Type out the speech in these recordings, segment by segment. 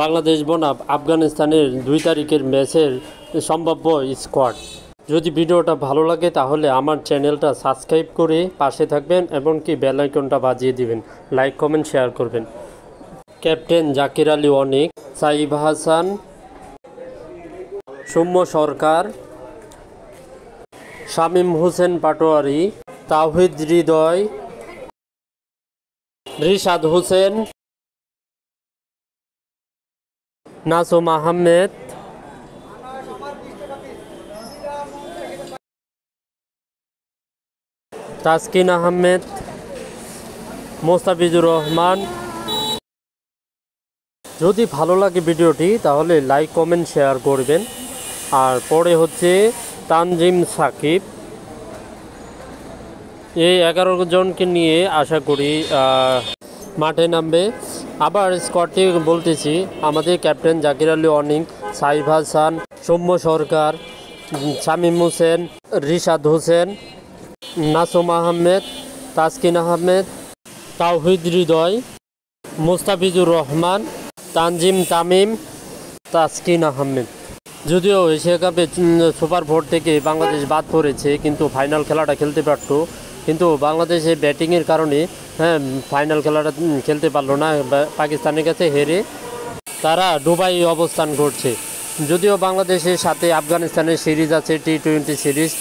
বাংলাদেশ বনাম আফগানিস্তানের 2 তারিখের ম্যাচের সম্ভাব্য স্কোয়াড। যদি ভিডিওটা ভালো লাগে তাহলে আমার চ্যানেলটা সাবস্ক্রাইব করে পাশে থাকবেন এবং কি বেল আইকনটা বাজিয়ে দিবেন, লাইক কমেন্ট শেয়ার করবেন। ক্যাপ্টেন জাকির আলী অনিক, সাইফ হাসান, সৌম্য সরকার, শামীম হোসেন পাটোয়ারি, তাওহিদ হৃদয়, রিশাদ হোসেন, নাসুম আহমেদ, তাসকিন আহমেদ, মোস্তাফিজুর রহমান। যদি ভালো লাগে ভিডিওটি তাহলে লাইক কমেন্ট শেয়ার করবেন। আর পরে হচ্ছে তানজিম সাকিব। এই 11 জনকে নিয়ে আশা করি মাঠে নামবে। আবার স্কোয়াডটি বলতেছি: আমাদের ক্যাপ্টেন জাকির আলী অনিক, সাইফ হাসান, সৌম্য সরকার, শামীম হোসেন, রিশাদ হোসেন, নাসুম আহমেদ, তাসকিন আহমেদ, তাওহিদ হৃদয়, মোস্তাফিজুর রহমান, তানজিম তামিম, তাসকিন আহমেদ। যদিও এশিয়া কাপে সুপার 4 থেকে বাংলাদেশ বাদ পড়েছে, কিন্তু ফাইনাল খেলাটা খেলতে পারত, কিন্তু বাংলাদেশে ব্যাটিংয়ের কারণে ফাইনাল খেলাটা খেলতে পারলো না। পাকিস্তানের কাছে হেরে তারা দুবাই অবস্থান করছে। যদিও বাংলাদেশের সাথে আফগানিস্তানের সিরিজ আছে, T20 সিরিজ,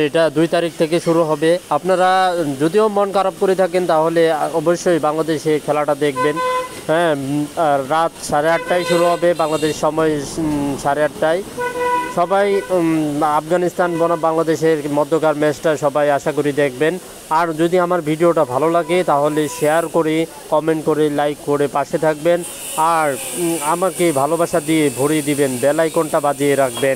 এটা 2 তারিখ থেকে শুরু হবে। আপনারা যদিও মন খারাপ করে থাকেন তাহলে অবশ্যই বাংলাদেশে খেলাটা দেখবেন। রাত 8:30টায় শুরু হবে বাংলাদেশ সময়, 8:30টায়। সবাই আফগানিস্তান বনাম বাংলাদেশের মধ্যকার ম্যাচটা সবাই আশা করি দেখবেন। আর যদি আমার ভিডিওটা ভালো লাগে তাহলে শেয়ার করে, কমেন্ট করে, লাইক করে পাশে থাকবেন। আর আমাকে ভালোবাসা দিয়ে ভরিয়ে দিবেন, বেল আইকনটা বাজিয়ে রাখবেন।